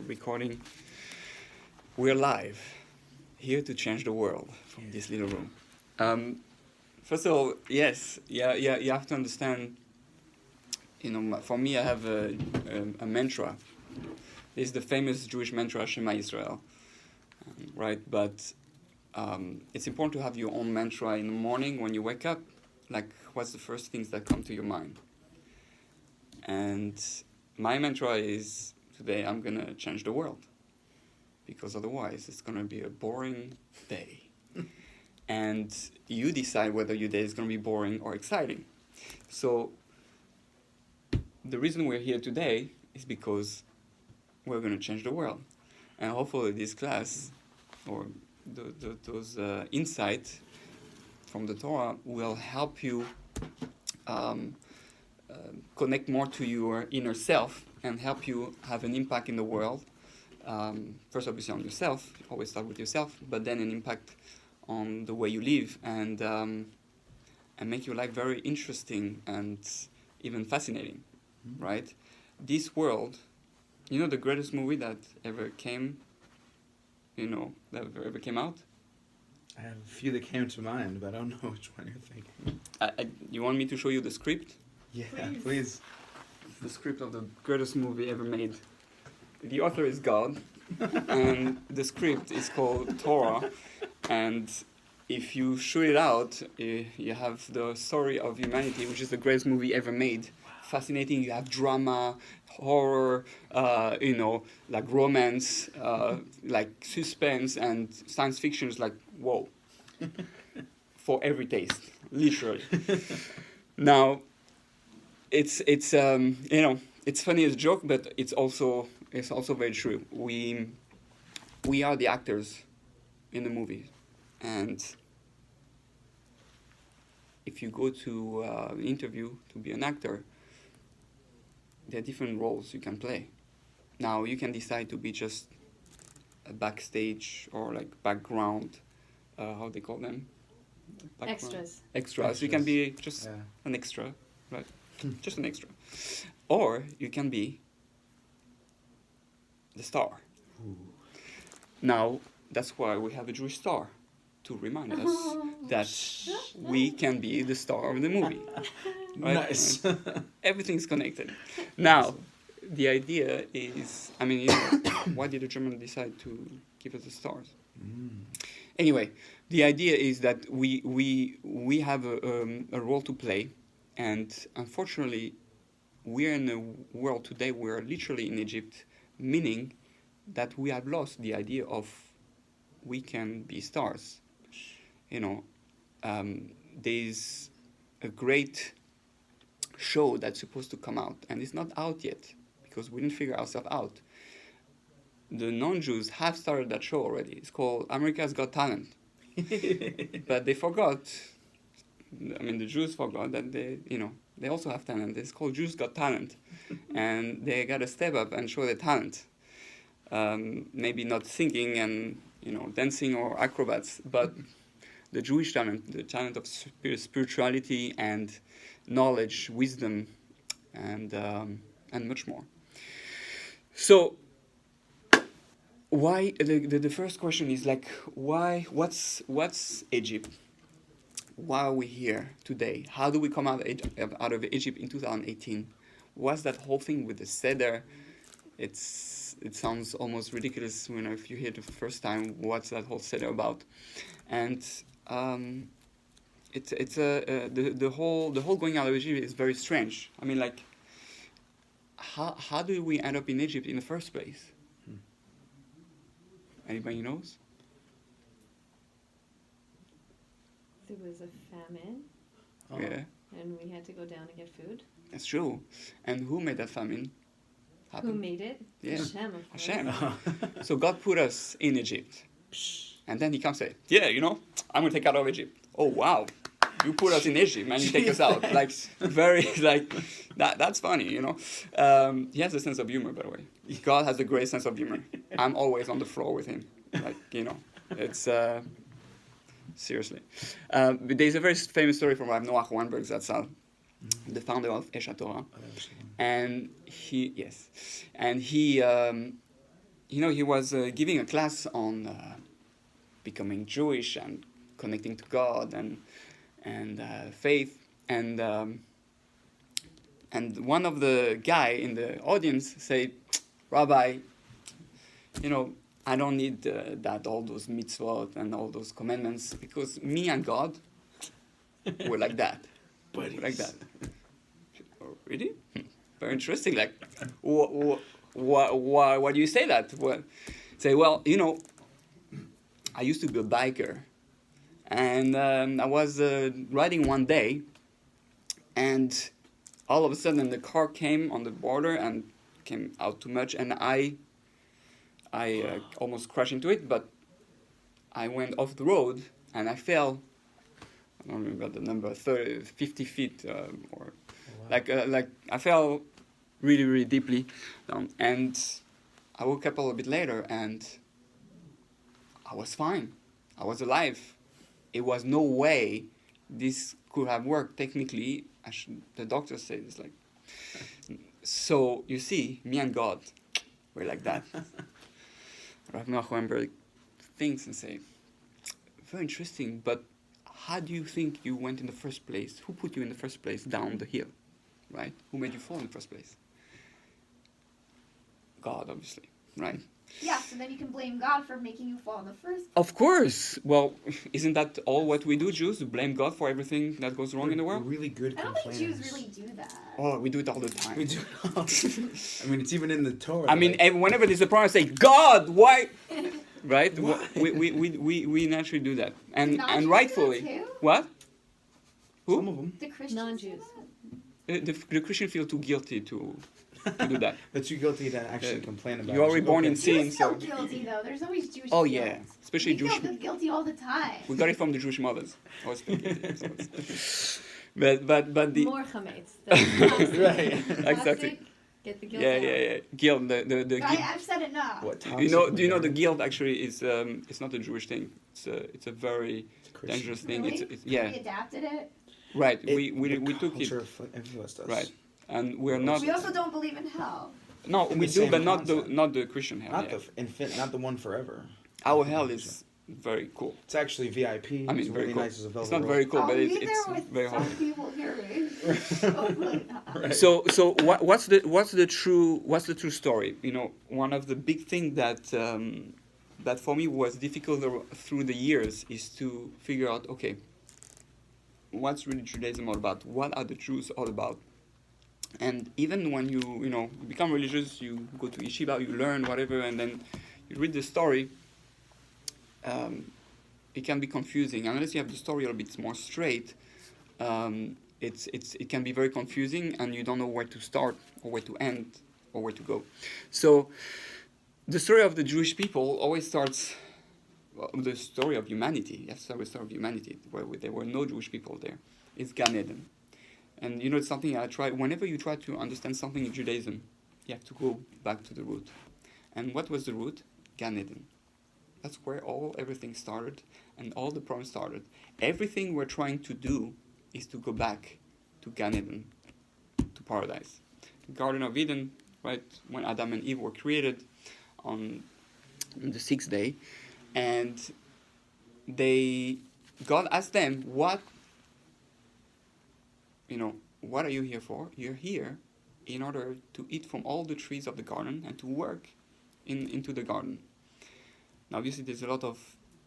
recording. We're live, here to change the world from this little room. First of all, yes, you have to understand. For me, I have a mantra. This is the famous Jewish mantra, Shema Israel, right? But it's important to have your own mantra in the morning when you wake up. Like, what's the first things that come to your mind? And my mantra is, today I'm going to change the world. Because otherwise it's going to be a boring day. And you decide whether your day is going to be boring or exciting. So the reason we're here today is because we're going to change the world. And hopefully this class, or those insights from the Torah, will help you connect more to your inner self and help you have an impact in the world. First, obviously, on yourself. You always start with yourself, but then an impact on the way you live and make your life very interesting and even fascinating, right? This world, the greatest movie that ever came, that ever came out? I have a few that came to mind, but I don't know which one you're thinking. You want me to show you the script? Yeah, please. The script of the greatest movie ever made. The author is God, and the script is called Torah. And if you shoot it out, you have the story of humanity, which is the greatest movie ever made. Fascinating. You have drama, horror, like romance, like suspense, and science fiction is like, whoa. For every taste, literally. Now, it's funny as a joke, but it's also very true. We are the actors in the movie, and if you go to an interview to be an actor, there are different roles you can play. Now you can decide to be just a backstage or like background, how they call them? Background. Extras. You can be just an extra, right? Just an extra. Or you can be the star. Ooh. Now, that's why we have a Jewish star, to remind us that we can be the star of the movie. Right? Nice. Everything's connected. Now, the idea is, why did the Germans decide to give us the stars? Anyway, the idea is that we have a role to play, and unfortunately, we're in a world today where literally in Egypt, meaning that we have lost the idea of we can be stars. There's a great show that's supposed to come out, and it's not out yet because we didn't figure ourselves out. The non-Jews have started that show already. It's called America's Got Talent. But they forgot, the Jews forgot that they also have talent. It's called Jews Got Talent. And they got to step up and show their talent. Maybe not singing and, dancing or acrobats, but the Jewish talent, the talent of spirituality and knowledge, wisdom, and much more. So, why the first question is like, why? What's Egypt? Why are we here today? How do we come out of Egypt in 2018? What's that whole thing with the Seder? It sounds almost ridiculous if you hear it the first time. What's that whole Seder about? And the whole going out of Egypt is very strange. How do we end up in Egypt in the first place? Anybody knows? There was a famine. Oh. Yeah. And we had to go down to get food. That's true. And who made that famine happen? Who made it? Yeah. Hashem, of course. Hashem. So God put us in Egypt. And then he comes and says, I'm going to take out of Egypt. Oh, wow. You put us in Egypt and you take us out. That's funny, He has a sense of humor, by the way. God has a great sense of humor. I'm always on the floor with him. It's, seriously. There's a very famous story from Rav Noach Weinberg Zatzal, the founder of Esha Torah. And he he was giving a class on becoming Jewish and connecting to God and faith, and one of the guy in the audience said, "Rabbi, I don't need that all those mitzvot and all those commandments because me and God, we're like that, we're like that." Oh, really? Very interesting. Like, why do you say that? Well, say, well, I used to be a biker, and I was riding one day, and all of a sudden the car came on the border and came out too much, and I almost crashed into it, but I went off the road and I fell. I don't remember the number, 50 feet or like I fell really, really deeply down, and I woke up a little bit later and I was fine. I was alive. It was no way this could have worked technically. The doctor said it's like. So you see, me and God, we're like that. Rav Nachman thinks and say, very interesting, but how do you think you went in the first place? Who put you in the first place down the hill, right? Who made you fall in the first place? God, obviously, right? Yeah, so then you can blame God for making you fall in the first place. Of course. Well, isn't that all what we do, Jews? Blame God for everything that goes wrong in the We're world? really good I don't think complainers. Jews really do that. Oh, we do it all the time. We do. I mean, it's even in the Torah. I mean, like, whenever there's a problem, I say, God, why? Right? Why? We naturally do that. And Non-Jews do rightfully. that too? What? Who? some of them. The Christians Non-Jews. do that? The Christian feel too guilty to do that. But you're guilty to actually complain about. You're it. already born in sin. Jews feel So. guilty though. There's always Jewish Oh, guilt. yeah. Especially We Jewish. feel guilty all the time. We got it from the Jewish mothers. Always feel guilty. But the. More chametz. That's Right. Exactly. Get the guilt Yeah, out. yeah. Guilt. The guilt. I've said enough. What? Do you know the guilt actually is it's not a Jewish thing. It's a very dangerous thing. Really? It's yeah, We adapted it. right. The We took it, culture influenced us. right, and we're not. We also don't believe in hell. No, In we the do, same but concept. not the Christian hell. Not Yeah. not the one forever. Our hell is very cool. It's actually VIP. I mean, it's very really cool. nice as a velvet It's not rope. very cool, I'll but be it's there with very some hard. people hearing. Hopefully not. Right. So what's the true story? One of the big things that for me was difficult through the years is to figure out, okay, what's really Judaism all about? What are the Jews all about? And even when you become religious, you go to yeshiva, you learn whatever, and then you read the story. It can be confusing unless you have the story a little bit more straight. It can be very confusing, and you don't know where to start or where to end or where to go. So the story of the Jewish people always starts. Well, the story of humanity. Yes, the story of humanity, where there were no Jewish people there. It's Gan Eden. And it's something I try. Whenever you try to understand something in Judaism, you have to go back to the root. And what was the root? Gan Eden. That's where everything started, and all the problems started. Everything we're trying to do is to go back to Gan Eden, to paradise. The Garden of Eden, right? When Adam and Eve were created on the sixth day, and God asked them, what are you here for? You're here in order to eat from all the trees of the garden and to work into the garden. Now, obviously, there's a lot of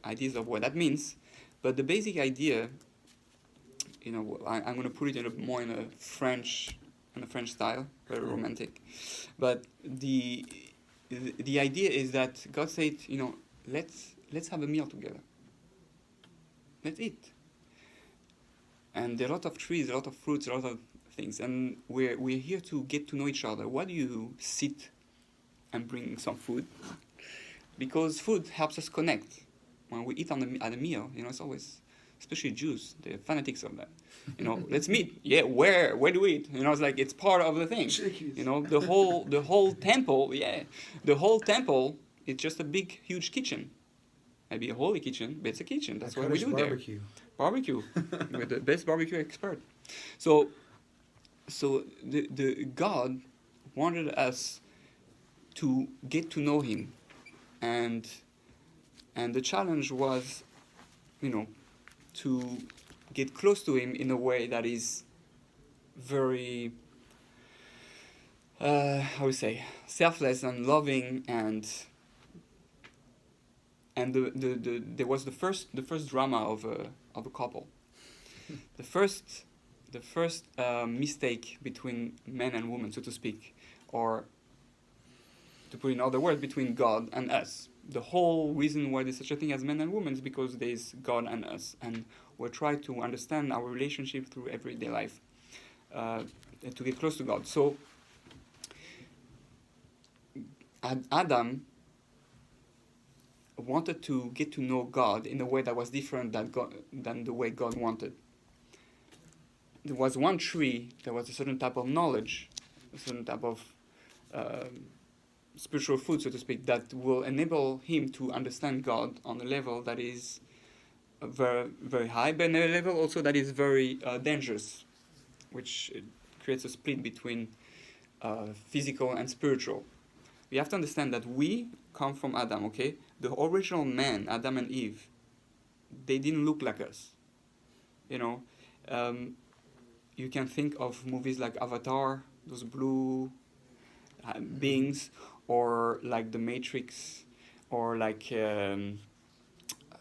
ideas of what that means, but the basic idea, I'm going to put it more in a French style, very romantic. But the idea is that God said, let's have a meal together. Let's eat. And there are a lot of trees, a lot of fruits, a lot of things, and we're here to get to know each other. Why do you sit and bring some food? Because food helps us connect. When we eat at a meal, it's always, especially Jews, they're fanatics of that. Let's meet. Yeah, where do we eat? It's like it's part of the thing. The whole temple. Yeah, the whole temple. It's just a big, huge kitchen. Maybe a holy kitchen, but it's a kitchen. That's what we do barbecue. Barbecue with the best barbecue expert. So the God wanted us to get to know Him and the challenge was, to get close to him in a way that is very, how we say, selfless and loving, and there was the first drama of a couple. the first mistake between man and woman, so to speak, or to put in other words, between God and us. The whole reason why there's such a thing as men and women is because there's God and us, and we try to understand our relationship through everyday life, to get close to God. So Adam wanted to get to know God in a way that was different than the way God wanted. There was one tree, there was a certain type of knowledge, a certain type of spiritual food, so to speak, that will enable him to understand God on a level that is very, very high, but on a level also that is very dangerous, which creates a split between physical and spiritual. We have to understand that we come from Adam, okay? The original man, Adam and Eve, they didn't look like us. You can think of movies like Avatar, those blue beings, or like The Matrix, or like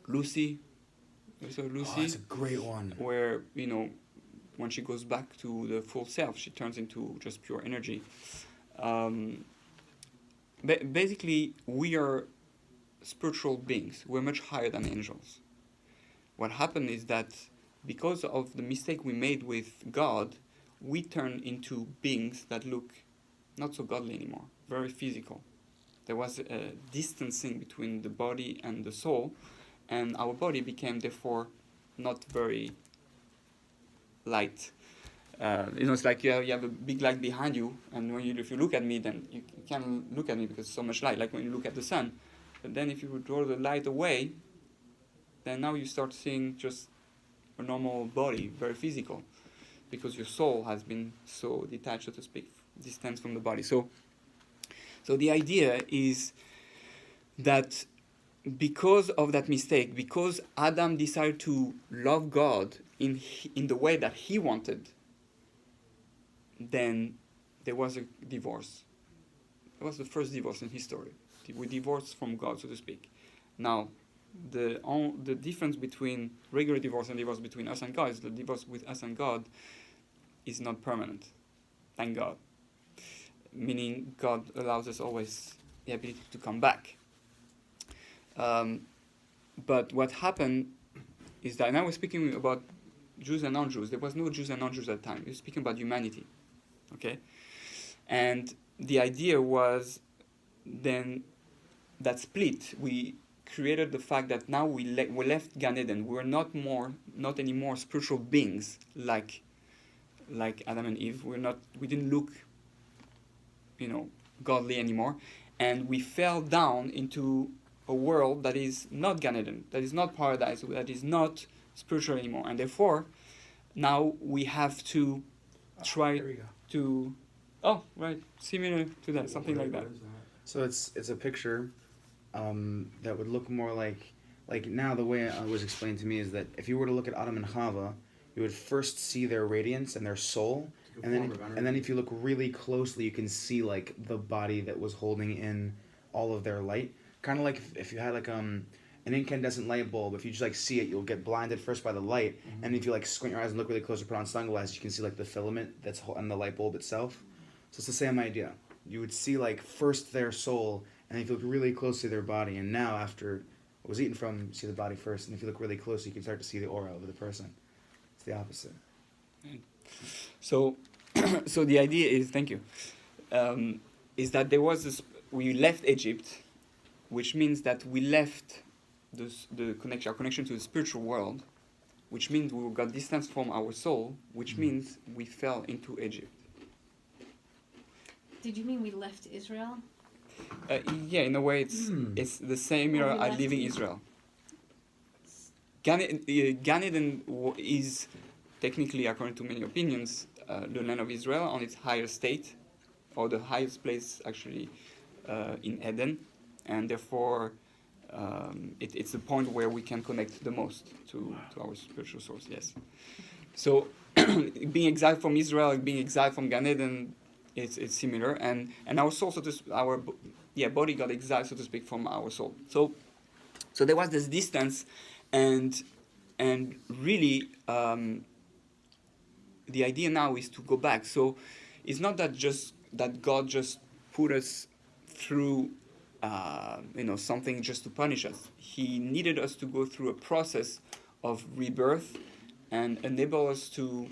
Lucy. You saw Lucy? Oh, that's a great one. Where, when she goes back to the full self, she turns into just pure energy. Basically, we are spiritual beings. We're much higher than angels. What happened is that because of the mistake we made with God, we turn into beings that look not so godly anymore, very physical. There was a distancing between the body and the soul, and our body became therefore not very light. It's like you have a big light behind you, and if you look at me, then you can't look at me because there's so much light, like when you look at the sun. But then if you draw the light away, then now you start seeing just a normal body, very physical, because your soul has been so detached, so to speak, distanced from the body. So the idea is that because of that mistake, because Adam decided to love God in the way that he wanted, then there was a divorce. It was the first divorce in history. We divorced from God, so to speak. Now, the difference between regular divorce and divorce between us and God is the divorce with us and God is not permanent. Thank God. Meaning God allows us always the ability to come back. But what happened is that now we're speaking about Jews and non-Jews. There was no Jews and non-Jews at the time. We're speaking about humanity. Okay? And the idea was then that split. We created the fact that now we left Gan Eden. We're not anymore spiritual beings like Adam and Eve. We didn't look, godly anymore. And we fell down into a world that is not Gan Eden, that is not paradise, that is not spiritual anymore. And therefore, now we have to try to... Oh, right. Similar to that, something like that. So it's a picture that would look more like now the way it was explained to me is that if you were to look at Adam and Chava, you would first see their radiance and their soul, and then if you look really closely, you can see like the body that was holding in all of their light. Kind of like if you had like an incandescent light bulb, if you just like see it, you'll get blinded first by the light, and if you like squint your eyes and look really close or put on sunglasses, you can see like the filament that's on the light bulb itself. So it's the same idea. You would see like first their soul, and then if you look really close to their body, and now after it was eaten from, you see the body first, and if you look really close, you can start to see the aura of the person. It's the opposite. So, so the idea is, thank you, is that there was this, we left Egypt, which means that we left our connection to the spiritual world, which means we got distanced from our soul, which means we fell into Egypt. Did you mean we left Israel? Yeah, in a way, it's the same Or we as left leaving Egypt. Israel. Gan Eden is technically, according to many opinions, the land of Israel on its higher state, or the highest place actually in Eden, and therefore it's the point where we can connect the most to our spiritual source. Yes. So being exiled from Israel, being exiled from Gan Eden, it's similar, and our soul, body got exiled, so to speak, from our soul. So there was this distance, and really the idea now is to go back. So it's not that God just put us through something just to punish us. He needed us to go through a process of rebirth and enable us to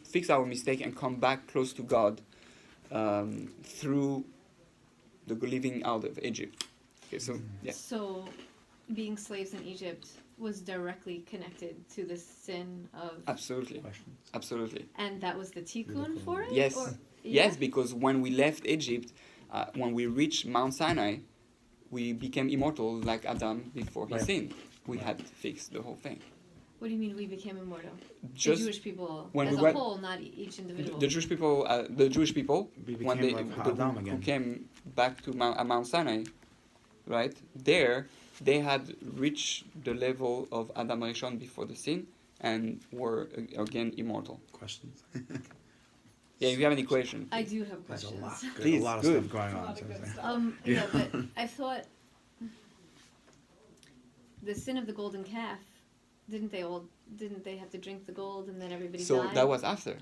fix our mistake and come back close to God through the living out of Egypt. Okay, so yeah. So, being slaves in Egypt was directly connected to the sin of... Absolutely. Absolutely. And that was the tikkun for it? Yes. Or, Yes, because when we left Egypt, when we reached Mount Sinai, we became immortal like Adam before he sinned. We had fixed the whole thing. What do you mean we became immortal? Just the Jewish people when as we a went, whole, not each individual. The Jewish people, when they who came back to Mount Sinai, right there, they had reached the level of Adam Rishon before the sin and were again immortal. Questions? Yeah, if you have any questions. I do have There's questions. a lot of stuff going on. Yeah, but I thought the sin of the golden calf, didn't they have to drink the gold and then everybody died? So that was after.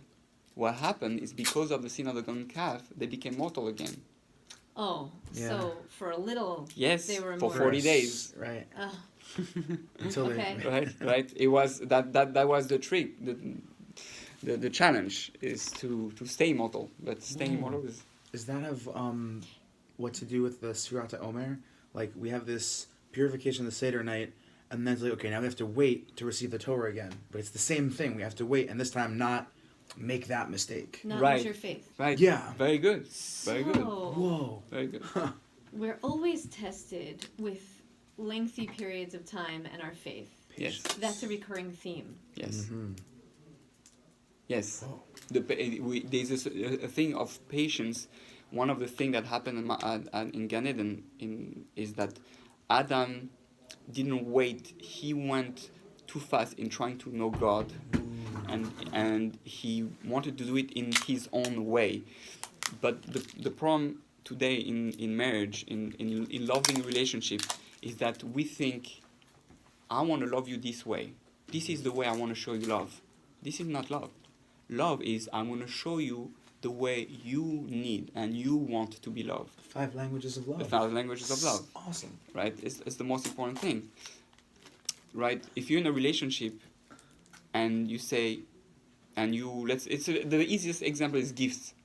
What happened is because of the sin of the golden calf, they became mortal again. Oh, Yeah. so for a little, Yes, they were for immortal. 40 days. Right. Oh, Until Okay. Right. It was that was the trick. The challenge is to stay immortal, but staying immortal is... Does that have what to do with the Sfirat Omer? Like, we have this purification of the Seder night, and then it's like, okay, now we have to wait to receive the Torah again. But it's the same thing. We have to wait, and this time not make that mistake. not Right. lose your faith. Right. Yeah. Very good. Very good. So, Whoa. Very good. we're always tested with lengthy periods of time and our faith. Yes. That's a recurring theme. Yes. Mm-hmm. Yes. Whoa. There's a thing of patience. One of the things that happened in Gan Eden is that Adam didn't wait. He went too fast in trying to know God, and he wanted to do it in his own way. But the problem today in marriage, in loving relationship, is that we think, I want to love you this way. This is the way I want to show you love. This is not love. Love is, I'm going to show you the way you need and you want to be loved. 5 languages of love. The 5 languages of love. Awesome. Right? It's the most important thing. Right? If you're in a relationship and you say, the easiest example is gifts.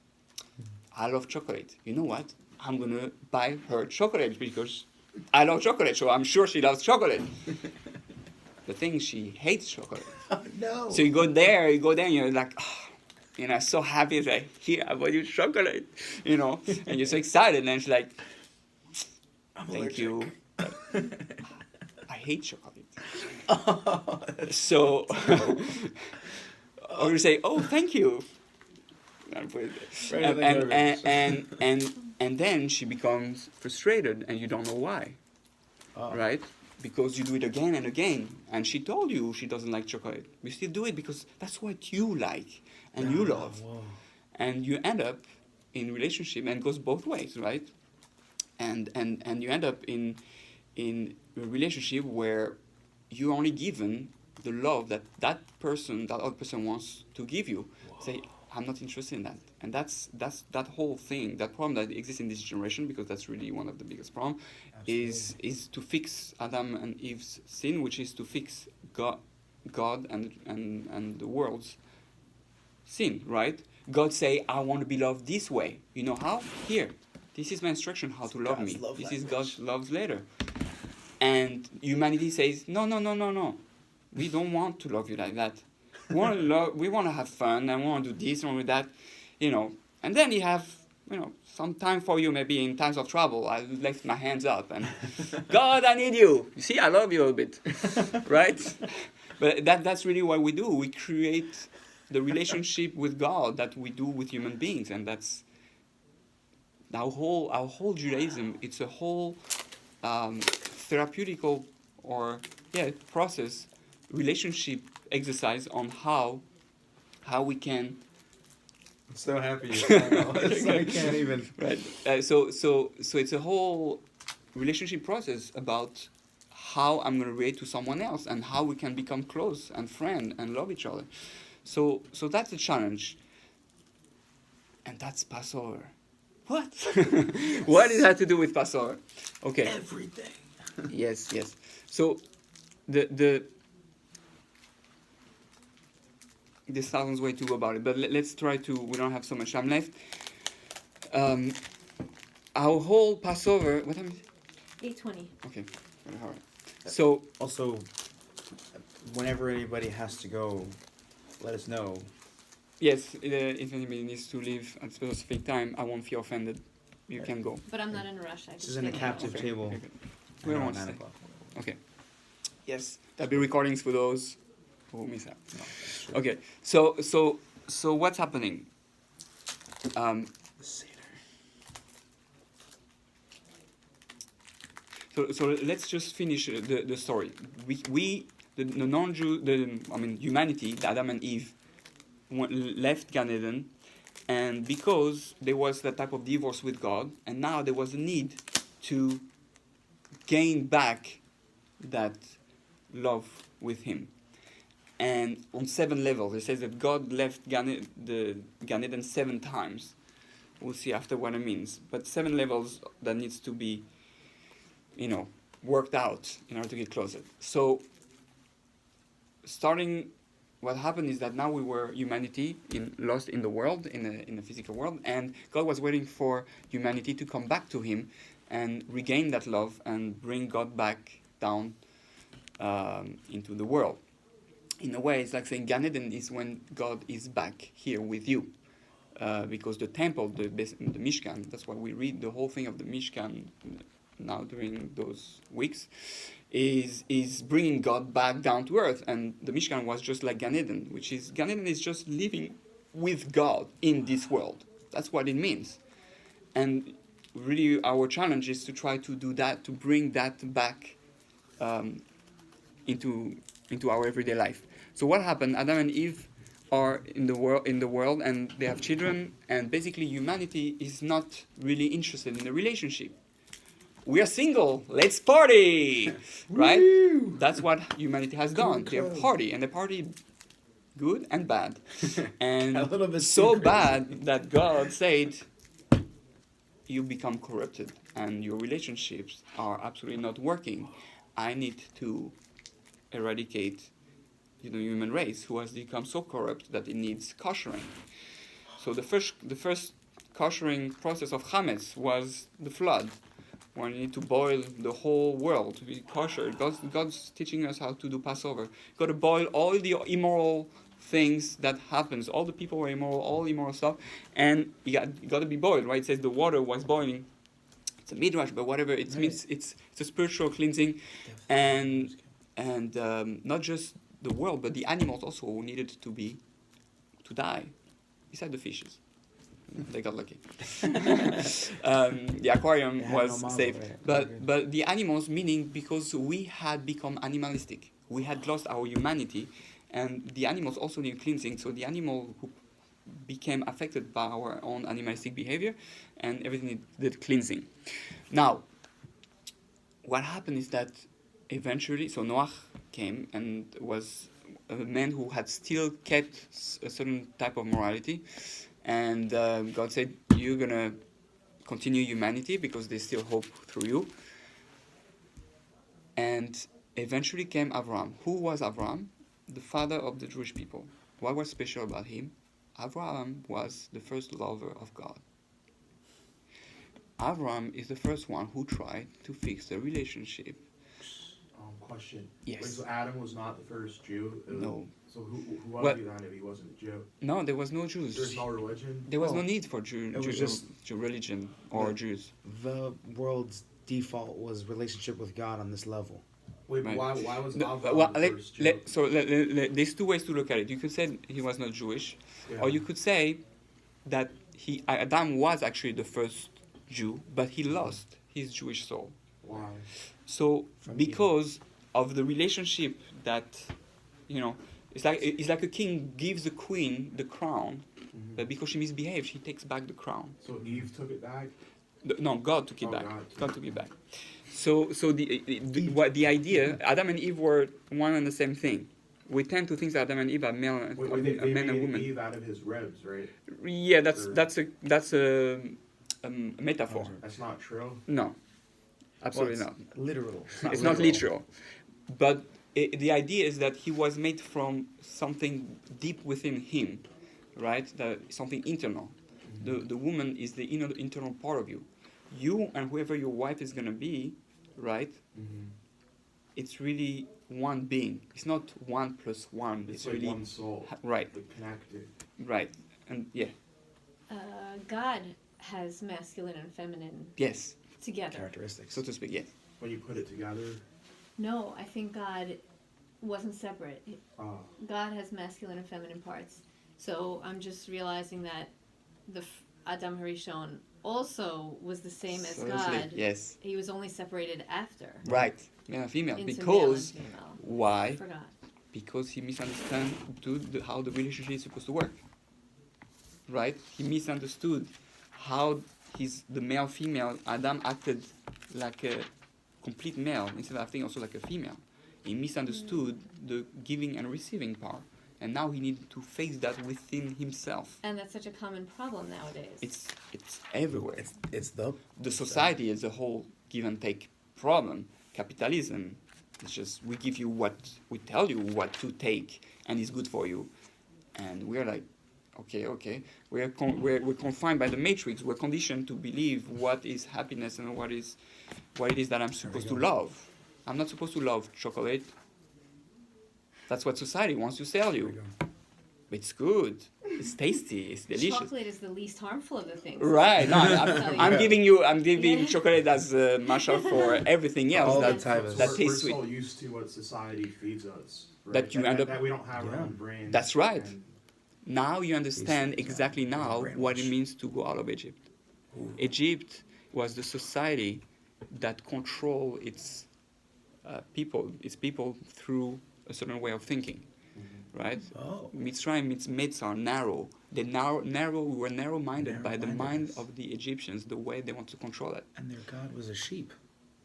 I love chocolate. You know what? I'm going to buy her chocolate because I love chocolate, so I'm sure she loves chocolate. The thing is, she hates chocolate. Oh, no. So you go there, and you're like, oh, so happy that here I bought you chocolate, and you're so excited, and she's like, thank you. I hate chocolate. So, or you say, oh, thank you. And then she becomes frustrated, and you don't know why, right? Because you do it again and again, and she told you she doesn't like chocolate. You still do it because that's what you like and you love, and you end up in relationship, and it goes both ways, right? And you end up in a relationship where you're only given the love that other person wants to give you. Say, I'm not interested in that. And that's that whole thing, that problem that exists in this generation, because that's really one of the biggest problems, is to fix Adam and Eve's sin, which is to fix God and the world's sin, right? God say, I want to be loved this way. You know how? Here. This is my instruction how to love me. This is God's love letter. And humanity says, no. We don't want to love you like that. We want to have fun, and we want to do this and do that, And then you have, some time for you, maybe in times of trouble. I lift my hands up and, God, I need you. You see, I love you a bit, right? But that's really what we do. We create the relationship with God that we do with human beings, and that's Our whole Judaism, it's a whole therapeutical process, relationship exercise on how we can I'm so happy you're saying all this. I can't even. right. So it's a whole relationship process about how I'm going to relate to someone else and how we can become close and friend and love each other. So that's a challenge. And that's Passover. What? What does that to do with Passover? Okay. Everything. Yes. So there's thousands ways to go about it, but let's try to. We don't have so much time left. Our whole Passover. What time is it? 8:20. Okay. All right. So Also, whenever anybody has to go, let us know. yes, if anybody needs to leave at a specific time, I won't feel offended. You can go. But I'm not in a rush. I This just isn't a feel captive Okay, table. okay, good. I We know don't at want to 9 stay. o'clock. Okay. Yes, there'll be recordings for those who miss out. No, that's true. Okay. So what's happening? The Seder. So let's just finish the story. The non-Jew, humanity, Adam and Eve, left Gan Eden, and because there was that type of divorce with God, and now there was a need to gain back that love with Him. And on 7 levels, it says that God left Gan Eden 7 times. We'll see after what it means. But 7 levels that needs to be, worked out in order to get closer. So, what happened is that now we were humanity lost in the world, in the physical world, and God was waiting for humanity to come back to Him and regain that love and bring God back down into the world. In a way, it's like saying Gan Eden is when God is back here with you. Because the temple, the Mishkan, that's why we read the whole thing of the Mishkan now during those weeks, is bringing God back down to earth. And the Mishkan was just like Gan Eden, Gan Eden is just living with God in this world. That's what it means. And really our challenge is to try to do that, to bring that back into our everyday life. So what happened? Adam and Eve are in the world, and they have children, and basically humanity is not really interested in a relationship. We are single. Let's party, right? Woo! That's what humanity has done. They party, and they party good and bad, and A little bit so too crazy. bad that God said, "You become corrupted, and your relationships are absolutely not working. I need to eradicate." Human race who has become so corrupt that it needs koshering. So the first koshering process of chametz was the flood, when you need to boil the whole world to be kosher. God's teaching us how to do Passover. You got to boil all the immoral things that happens. All the people were immoral, all immoral stuff, and you got to be boiled, right? It says the water was boiling. It's a midrash, but whatever it means, it's a spiritual cleansing, and not just the world, but the animals also needed to die, beside the fishes. They got lucky. The aquarium was safe, but the animals, meaning because we had become animalistic, we had lost our humanity, and the animals also need cleansing. So the animal who became affected by our own animalistic behavior, and everything needed cleansing. Now, what happened is that eventually, so Noah came and was a man who had still kept a certain type of morality, and God said, "You're gonna continue humanity because there's still hope through you." And eventually came Abraham. Who was Abraham? The father of the Jewish people. What was special about him? Abraham was the first lover of God. Abraham is the first one who tried to fix the relationship. Question. Yes. Wait, so Adam was not the first Jew? No. So who was Well- he then if he wasn't a Jew? No, there was no Jews. There's no religion? There was no Oh. need for Jew religion or Yeah. Jews. The world's default was relationship with God on this level. Wait, Right. but why was No, Abraham well, the first Jew? there's two ways to look at it. You could say he was not Jewish, Yeah. or you could say that Adam was actually the first Jew, but he lost his Jewish soul. Why? So From because of the relationship that, it's like a king gives the queen the crown, Mhm. but because she misbehaved, she takes back the crown. So Eve took it back? No, God took it Oh, back. God. God took it back. So the idea, Adam and Eve were one and the same thing. We tend to think that Adam and Eve are Wait, they men and made women. Eve out of his ribs, right? Yeah, that's Or- that's a metaphor. That's not true. No, absolutely Well, not. it's literal. It's not literal, but the idea is that he was made from something deep within him, right? Something internal. The woman is the internal part of you. You and whoever your wife is gonna be, right? Mm-hmm. It's really one being. It's not 1 plus 1. It's like really one soul, right, like connected. right, and yeah, God has masculine and feminine yes, together. Characteristics. so to speak, yes. When you put it together, No, I think God wasn't separate. God has masculine and feminine parts. So I'm just realizing that Adam Harishon also was the same as So to God. speak, yes, He was only separated after right, male and female, into male and because female. why? Forgot. Because he misunderstood how the relationship is supposed to work. Right? He misunderstood how the male female Adam acted like a complete male instead of acting also like a female. He misunderstood the giving and receiving part, and now he needed to face that within himself. And that's such a common problem nowadays. It's everywhere. It's the The society as a whole give and take problem. Capitalism, it's just we tell you what to take and it's good for you, and we're like, okay, we're confined by the matrix. We're conditioned to believe what is happiness and what it is that I'm supposed to love. I'm not supposed to love chocolate. That's what society wants to sell There we you. go. It's good. It's tasty. It's delicious. Chocolate is the least harmful of the things. Right. No, I'm giving Yeah. chocolate as a mashup for everything else All that the type of that we're tastes so sweet. used to what society feeds us. Right? That you end up- that we don't have our Yeah. own brain. That's right. and- Now you understand These- exactly now what it brainwash. means to go out of Egypt. Ooh. Egypt was the society that controlled its people through a certain way of thinking, right? Oh. Mitzrayim, its myths are narrow. We were narrow-minded by the mind Narrow-mindedness. of the Egyptians, the way they want to control it. And their god was a sheep.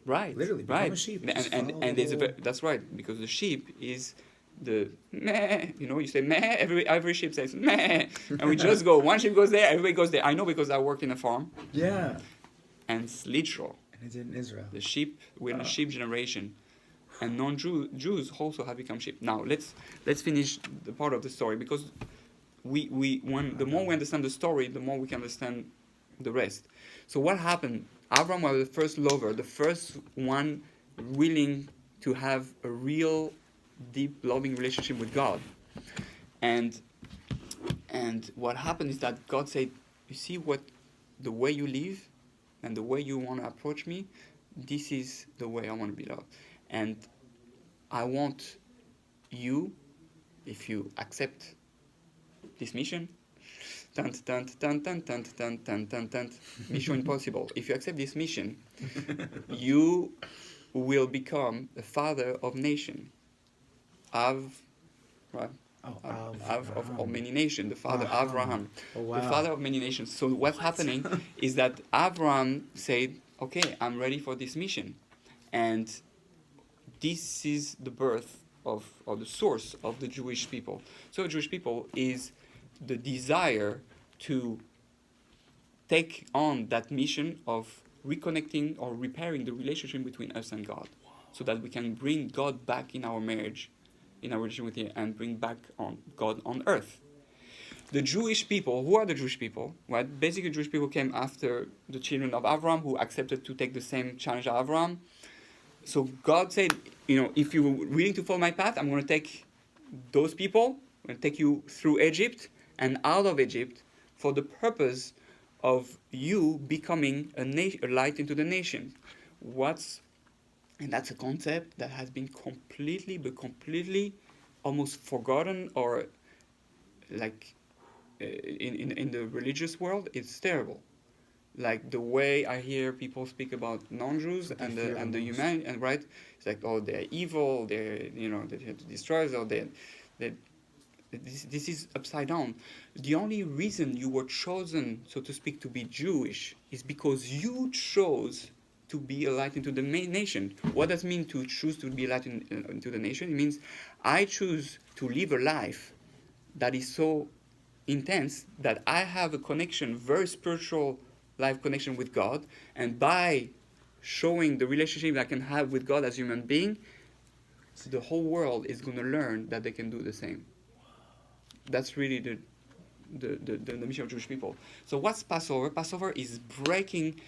Right. Literally, become right. a sheep. And Just and, follow and the there's whole- that's right, because the sheep is the meh, you say meh, every sheep says meh, and we just go, one sheep goes there, everybody goes there. I know because I work in a farm, Yeah. and it's literal. And it's in Israel. The sheep, we're in a sheep generation, and Jews also have become sheep. Now let's finish the part of the story, because the more we understand the story, the more we can understand the rest. So what happened? Abraham was the first lover, the first one willing to have a real, deep, loving relationship with God. And what happened is that God said, "You see the way you live, and the way you want to approach me, this is the way I want to be loved. And I want you, if you accept this mission, mission impossible. If you accept this mission, you will become the father of nation. Of many nations, the father Abraham, Oh, wow. the father of many nations. So what's happening is that Abraham said, "Okay, I'm ready for this mission," and this is the birth of or the source of the Jewish people. So the Jewish people is the desire to take on that mission of reconnecting or repairing the relationship between us and God, so that we can bring God back in our marriage, in our relationship with Him, and bring back on God on earth. The Jewish people, who are the Jewish people? Right? Basically, Jewish people came after the children of Abraham, who accepted to take the same challenge as Abraham. So God said, if you're willing to follow my path, I'm going to take those people, I'm going to take you through Egypt and out of Egypt for the purpose of you becoming a light into the nation. And that's a concept that has been completely almost forgotten, or like in the religious world, it's terrible. Like the way I hear people speak about non-Jews What they and fear the the most. human, and right, it's like, oh, they're evil, they have to destroy us, or they this is upside down. The only reason you were chosen, so to speak, to be Jewish is because you chose to be a light into the nation. What does it mean to choose to be a light into the nation? It means I choose to live a life that is so intense that I have a connection, very spiritual life connection with God, and by showing the relationship I can have with God as a human being, the whole world is going to learn that they can do the same. That's really the mission of Jewish people. So what's Passover? Passover is breaking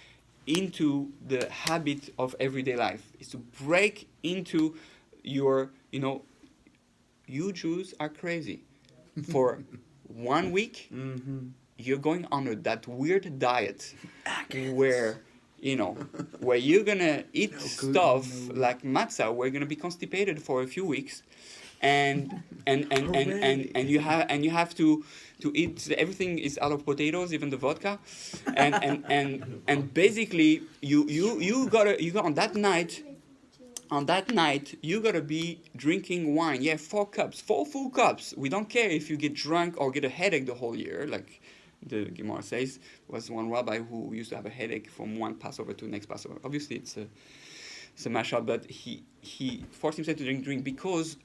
into the habit of everyday life. It's to break into your, you Jews are crazy. For 1 week, you're going under that weird diet where, where you're gonna eat stuff like matzah, where you're gonna be constipated for a few weeks, and you have to eat everything is out of potatoes, even the vodka, and basically you gotta on that night. On that night, you gotta be drinking wine. Yeah, 4 full cups. We don't care if you get drunk or get a headache the whole year, like the Gemara says. There was one rabbi who used to have a headache from one Passover to the next Passover. Obviously, it's a mashup, but he forced himself to drink because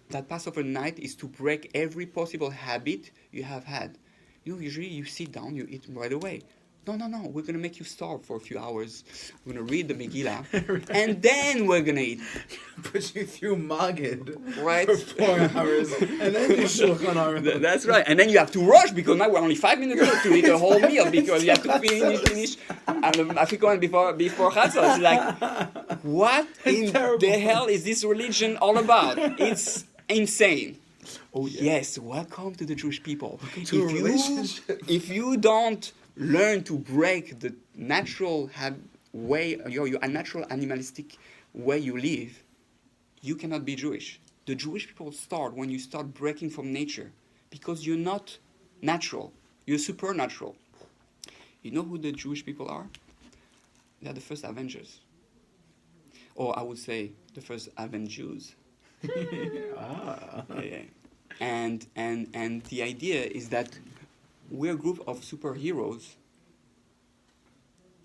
that Passover night is to break every possible habit you have had. Usually you sit down, you eat right away. No, we're going to make you starve for a few hours. We're going to read the Megillah, and then we're going to eat. Put you through Magid Right. for 4 hours, and then you Shulchan Aruch. That's right. And then you have to rush because now we're only 5 minutes left to eat a whole meal because you have to finish African before Chatzos. It's like, what in the hell is this religion all about? It's insane. Oh, yes, welcome to the Jewish people. To a relationship. If you don't learn to break the natural way, your natural animalistic way you live, you cannot be Jewish. The Jewish people start when you start breaking from nature, because you're not natural, you're supernatural. You know who the Jewish people are? They are the first Avengers. Or I would say the first Avengers. Yeah. And the idea is that we're a group of superheroes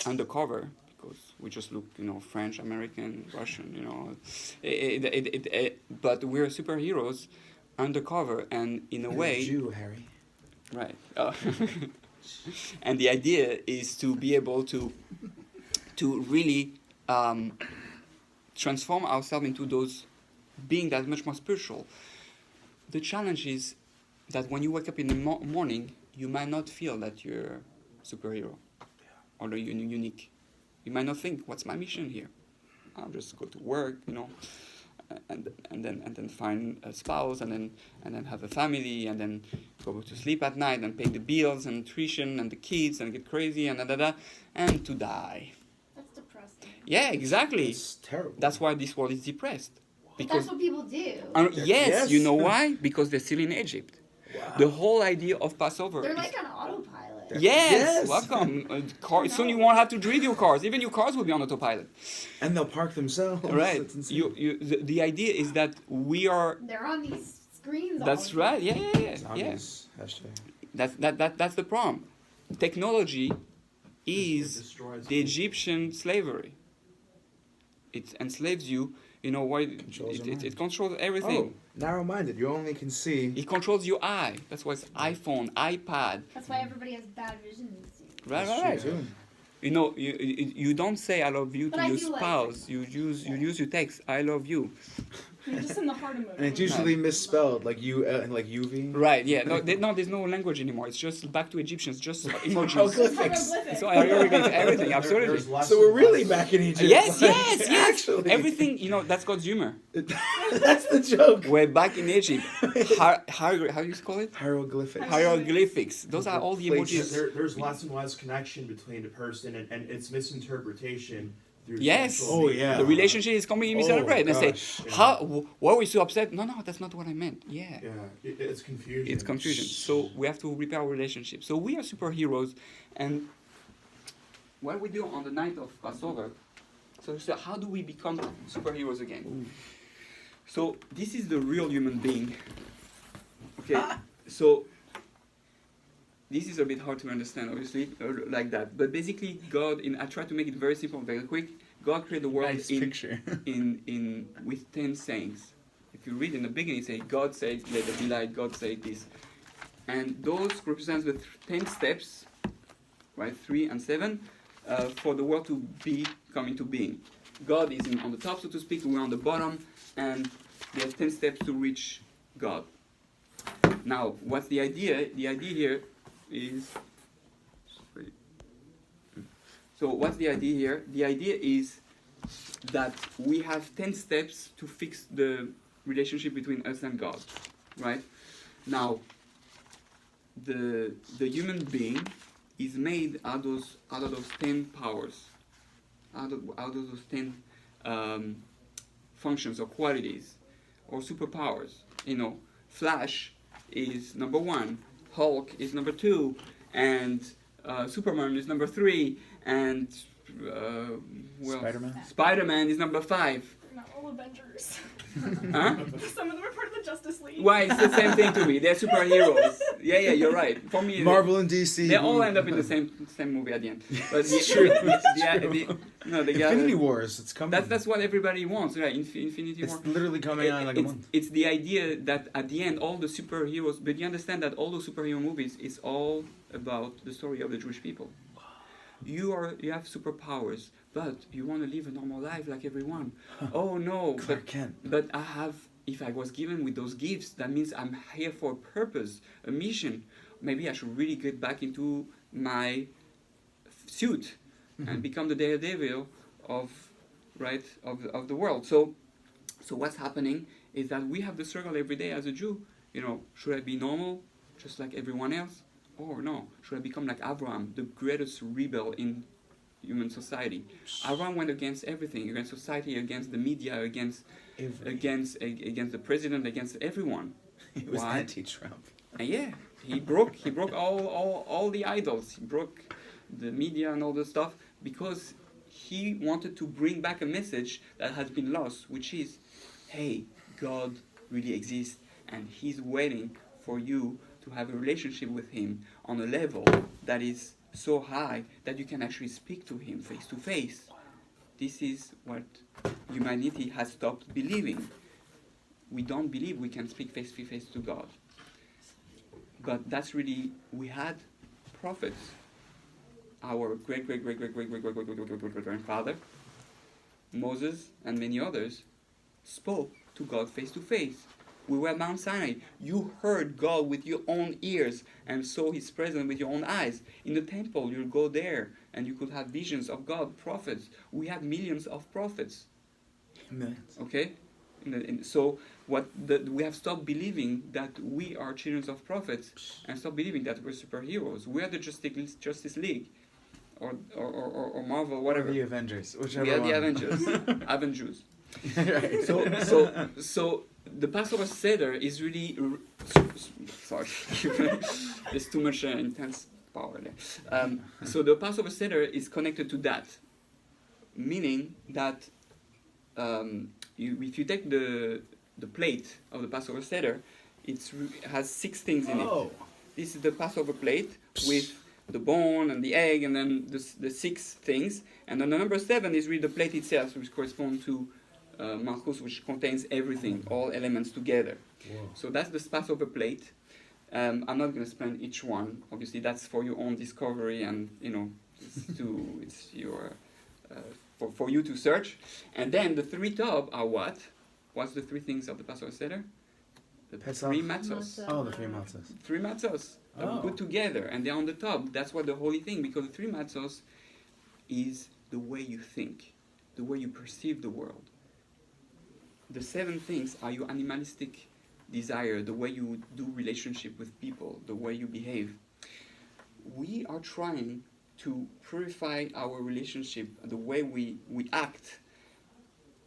undercover, because we just look, French, American, Russian, but we're superheroes undercover, and in a way, Jew, Harry. right. And the idea is to be able to really transform ourselves into those being that much more spiritual. The challenge is that when you wake up in the morning, you might not feel that you're a superhero or that you're unique. You might not think, what's my mission here? I'll just go to work, and then find a spouse, and then have a family, and then go to sleep at night and pay the bills and tuition and the kids and get crazy and and to die. That's depressing. Yeah, exactly. It's terrible. That's why this world is depressed. But that's what people do. Yes, you know why? Because they're still in Egypt. Wow. The whole idea of Passover They're is... like on autopilot. Yes, Yes. welcome. Soon you won't have to drive your cars. Even your cars will be on autopilot. And they'll park themselves. Right. It's insane. The idea is that we are... They're on these screens all That's the right. time. Yeah. Zombies, hashtag. That's the problem. Technology It is destroys the Egyptian slavery. It enslaves you. Why? Controls your mind. It controls everything. Oh, narrow-minded. You only can see. It controls your eye. That's why it's iPhone, iPad. That's why everybody has bad vision these days. Right. That's true, too. You don't say I love you But to I your do like spouse. You use your text I love you. You're just in the heart of And it's usually misspelled, like UV. Right? Yeah. No, there's no language anymore. It's just back to Egyptians. Just emojis. Hieroglyphics. So hieroglyphics, everything. Absolutely. There's less So we're and really less- back in Egypt. Yes. Actually. Everything. That's God's humor. That's the joke. We're back in Egypt. How do you call it? Hieroglyphics. Hieroglyphics. Those are all the emojis. There's less and less connection between the person and its misinterpretation through Yes. social Oh, media. yeah. The relationship is completely misinterpreted. And say, gosh. why were you so upset? No, that's not what I meant. Yeah. Yeah, it's confusion. It's confusion. So we have to repair our relationship. So we are superheroes, and what we do on the night of Passover. So how do we become superheroes again? So this is the real human being. Okay, so this is a bit hard to understand, obviously, like that. But basically, God, I try to make it very simple, very quick. God created the world Nice picture. with 10 sayings. If you read in the beginning, say God said, "Let there be light." God said this, and those represents the 10 steps, right? 3 and 7, for the world to come into being. God is on the top, so to speak. We're on the bottom, and there's 10 steps to reach God. Now, what's the idea? The idea here is. So, what's the idea here? The idea is that we have 10 steps to fix the relationship between us and God, right? Now, the human being is made out of those 10 powers, out of those 10 functions or qualities or superpowers. Flash is number 1, Hulk is number 2, and Superman is number 3, and Spider-Man? Spider-Man is number 5. Not all Avengers. Huh? Some of them are part of the Justice League. Why? It's the same thing to me. They're superheroes. Yeah, you're right. For me, Marvel and DC. they all end up in the same movie at the end. But Infinity Wars, it's coming. That's what everybody wants, right? Infinity It's War. literally coming out in like a month. It's the idea that at the end, all the superheroes. But you understand that all those superhero movies is all about the story of the Jewish people. You have superpowers, but you want to live a normal life like everyone. Oh no, Clark Kent. but if I was given with those gifts, that means I'm here for a purpose, a mission. Maybe I should really get back into my suit and become the daredevil of the world. So what's happening is that we have the struggle every day as a Jew. Should I be normal, just like everyone else? Or no, should I become like Abraham, the greatest rebel in human society? Abraham went against everything, against society, against the media, against the president, against everyone. He was Why? anti-Trump. And yeah, he broke all the idols. He broke the media and all the stuff because he wanted to bring back a message that has been lost, which is, hey, God really exists and He's waiting for you to have a relationship with Him on a level that is so high that you can actually speak to Him face to face. This is what humanity has stopped believing. We don't believe we can speak face to face to God. But that's really, we had prophets. Our great-great-great-great-great-great-great-great-great-grandfather, Moses, and many others, spoke to God face to face. We were at Mount Sinai. You heard God with your own ears and saw His presence with your own eyes. In the temple, you'll go there and you could have visions of God, prophets. We had millions of prophets. Millions. Okay? So we have stopped believing that we are children of prophets and stopped believing that we're superheroes. We are the Justice League or Marvel, whatever. The Avengers, whichever We are one. the Avengers. Avengers. Right. So the Passover Seder is really sorry. There's too much intense power there. So the Passover Seder is connected to that, meaning that if you take the plate of the Passover Seder, it has 6 things in it. Oh. This is the Passover plate with the bone and the egg, and then the 6 things, and then the number 7 is really the plate itself, which corresponds to Malchus, which contains everything, all elements together. Whoa. So that's the Passover plate. I'm not going to explain each one. Obviously, that's for your own discovery, and for you to search. And then the 3 top are what? What's the 3 things of the Passover Seder? The Pesach. 3 matzos. Oh, the 3 matzahs. 3 matzos that we put together, and they're on the top. That's what the holy thing, because the 3 matzos is the way you think, the way you perceive the world. The 7 things are your animalistic desire, the way you do relationship with people, the way you behave. We are trying to purify our relationship, the way we act,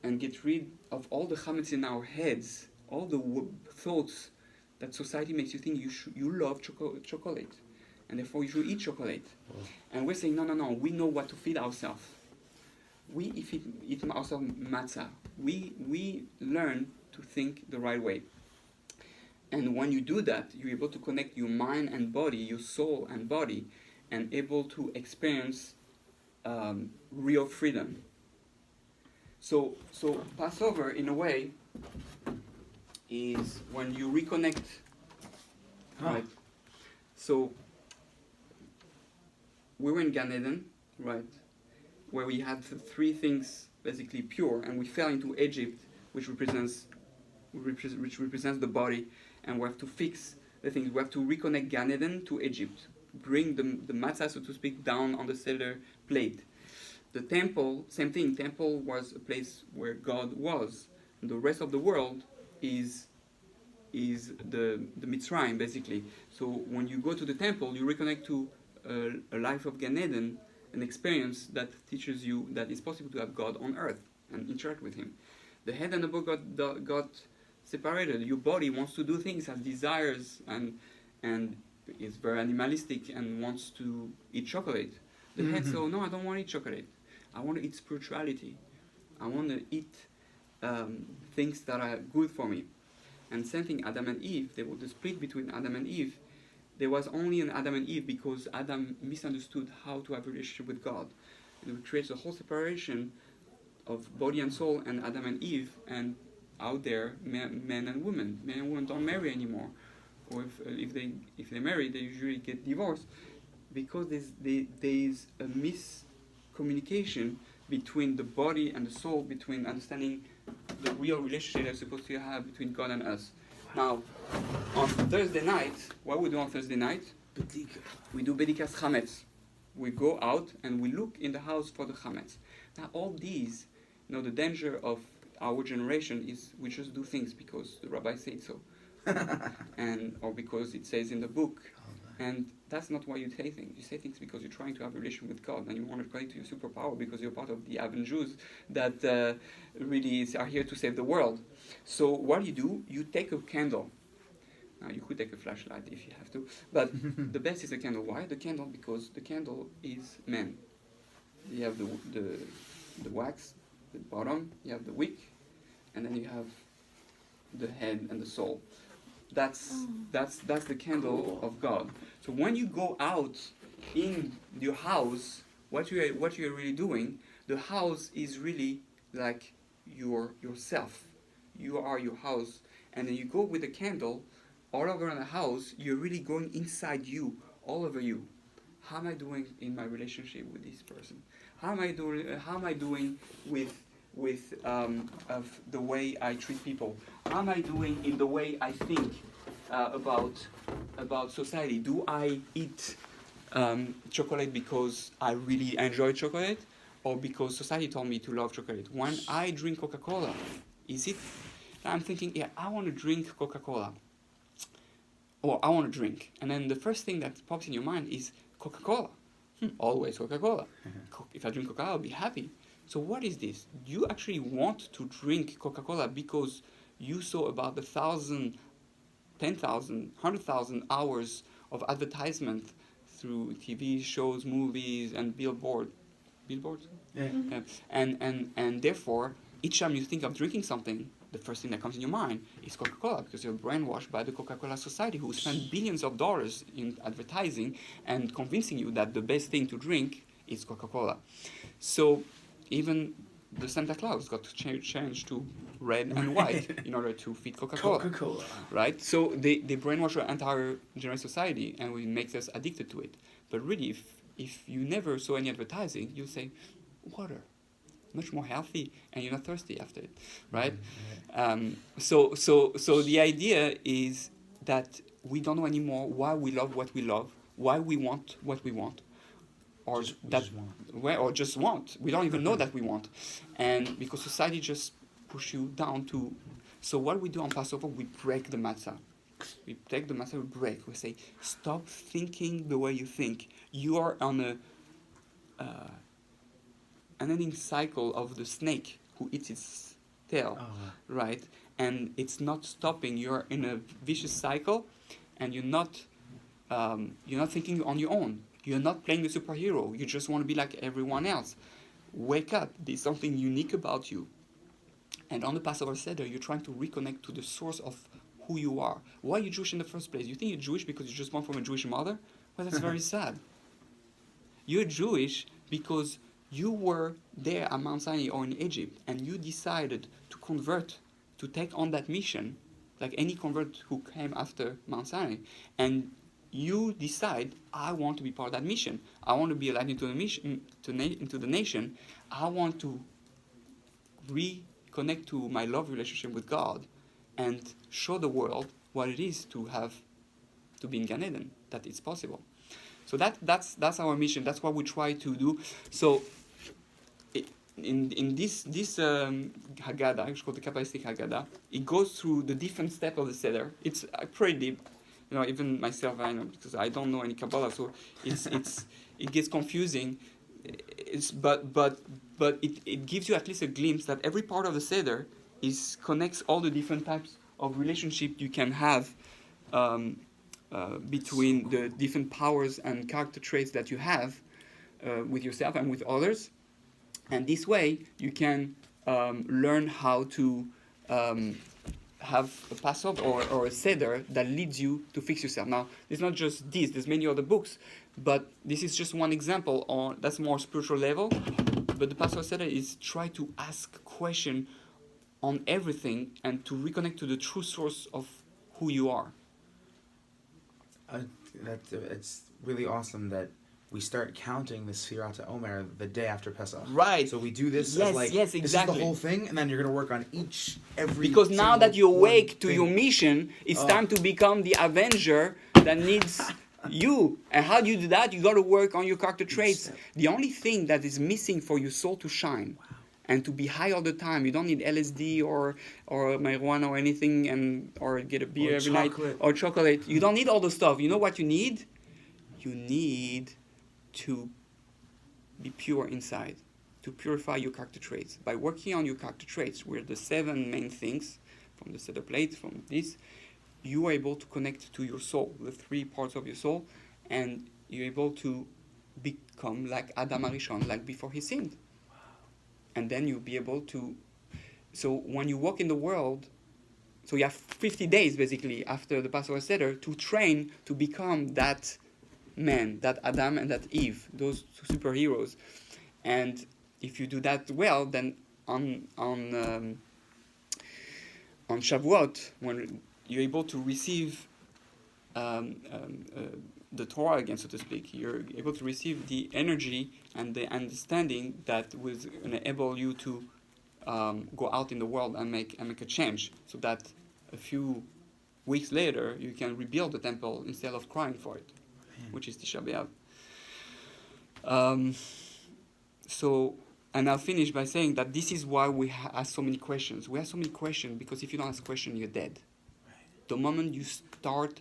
and get rid of all the chametz in our heads, all the thoughts that society makes you think you love chocolate, and therefore you should eat chocolate. And we're saying, no, we know what to feed ourselves. We eat ourselves matzah. We learn to think the right way. And when you do that, you're able to connect your mind and body, your soul and body, and able to experience real freedom. So Passover, in a way, is when you reconnect. Right? So we were in Gan Eden, right, where we had three things basically pure, and we fell into Egypt, which represents the body, and we have to fix the things. We have to reconnect Gan Eden to Egypt, bring the matzah, so to speak, down on the Seder plate. The temple, same thing. Temple was a place where God was. And the rest of the world is the Mitzrayim, basically. So when you go to the temple, you reconnect to a life of Gan Eden, an experience that teaches you that it's possible to have God on earth and interact with Him. The head and the body got separated. Your body wants to do things, has desires, and is very animalistic and wants to eat chocolate. The head says, no, I don't want to eat chocolate. I want to eat spirituality. I want to eat things that are good for me. And same thing, Adam and Eve, there was the split between Adam and Eve. There was only an Adam and Eve because Adam misunderstood how to have a relationship with God. It creates a whole separation of body and soul and Adam and Eve, and out there, men and women. Men and women don't marry anymore. Or if they marry, they usually get divorced because there's a miscommunication between the body and the soul, between understanding the real relationship they're supposed to have between God and us. Now, on Thursday night, what we do on Thursday night? We do Bedikas Chametz. We go out and we look in the house for the Chametz. Now, all these, the danger of our generation is we just do things because the rabbi said so, or because it says in the book. And that's not why you say things. You say things because you're trying to have a relation with God, and you want to connect to your superpower because you're part of the Aven Jews that really are here to save the world. So what do, you take a candle. Now you could take a flashlight if you have to, but the best is a candle. Why the candle? Because the candle is man. You have the wax, the bottom. You have the wick, and then you have the head and the soul. That's the candle of God. So when you go out in your house, what you're really doing, the house is really like yourself. You are your house, and then you go with the candle all over in the house. You're really going inside you, all over you. How am I doing in my relationship with this person? How am I doing with of the way I treat people? How am I doing in the way I think about society? Do I eat chocolate because I really enjoy chocolate, or because society told me to love chocolate? When I drink Coca-Cola, is it? I'm thinking, yeah, I want to drink Coca-Cola, or I want to drink, and then the first thing that pops in your mind is Coca-Cola. Always Coca-Cola. If I drink Coca-Cola, I'll be happy. So what is this? You actually want to drink Coca-Cola because you saw about 1,000, 10,000, 100,000 hours of advertisement through TV shows, movies, and billboards. Yeah. And therefore, each time you think of drinking something, the first thing that comes in your mind is Coca-Cola, because you're brainwashed by the Coca-Cola Society, who spend billions of dollars in advertising and convincing you that the best thing to drink is Coca-Cola. So even the Santa Claus got to change to red and white in order to fit Coca-Cola. Coca-Cola. Right? So they brainwash our entire general society, and it makes us addicted to it. But really, if you never saw any advertising, you'll say, water. Much more healthy, and you're not thirsty after it, right? So the idea is that we don't know anymore why we love what we love, why we want what we want, or just want. We don't even know that we want, and because society just push you down to. So what we do on Passover, we break the matzah. We take the matzah, we break. We say, stop thinking the way you think. You are on a an ending cycle of the snake who eats its tail, right? And it's not stopping. You're in a vicious cycle, and you're not you're not thinking on your own. You're not playing the superhero. You just want to be like everyone else. Wake up. There's something unique about you. And on the Passover Seder, you're trying to reconnect to the source of who you are. Why are you Jewish in the first place? You think you're Jewish because you're just born from a Jewish mother? Well, that's very sad. You're Jewish because you were there at Mount Sinai or in Egypt, and you decided to convert, to take on that mission, like any convert who came after Mount Sinai. And you decide, I want to be part of that mission. I want to be a light into the mission, into the nation. I want to reconnect to my love relationship with God and show the world what it is to be in Gan Eden, that it's possible. So that's our mission. That's what we try to do. So in this Haggadah, it's called the Kabbalistic Haggadah, it goes through the different steps of the Seder. It's pretty deep. Even myself, I know, because I don't know any Kabbalah, so it gets confusing. But it gives you at least a glimpse that every part of the Seder connects all the different types of relationship you can have between the different powers and character traits that you have with yourself and with others. And this way, you can learn how to have a Passover or a Seder that leads you to fix yourself. Now, it's not just this. There's many other books, but this is just one example that's more spiritual level. But the Passover Seder is try to ask question on everything and to reconnect to the true source of who you are. It's really awesome that we start counting the Sfirat Omer the day after Pesach. Right. So we do this Yes, as like, yes, this exactly. is the whole thing, and then you're going to work on every Because now that you awake to thing. your mission, it's time to become the Avenger that needs you. And how do you do that? You got to work on your character traits. The only thing that is missing for your soul to shine and to be high all the time, you don't need LSD or marijuana or anything, or get a beer every night or chocolate. You don't need all the stuff. You know what you need? You need to be pure inside, to purify your character traits. By working on your character traits, where the 7 main things from the Seder plate, from this, you are able to connect to your soul, the 3 parts of your soul, and you're able to become like Adam Arishon, like before he sinned. And then you'll be able to... So when you walk in the world, so you have 50 days basically after the Passover Seder to train to become that man, that Adam and that Eve, those 2 superheroes. And if you do that well, then on Shavuot, when you're able to receive the Torah again, so to speak, you're able to receive the energy and the understanding that was going to enable you to go out in the world and make a change, so that a few weeks later you can rebuild the temple instead of crying for it, which is Tisha B'Av. And I'll finish by saying that this is why we ask so many questions. We ask so many questions because if you don't ask questions, you're dead. The moment you stop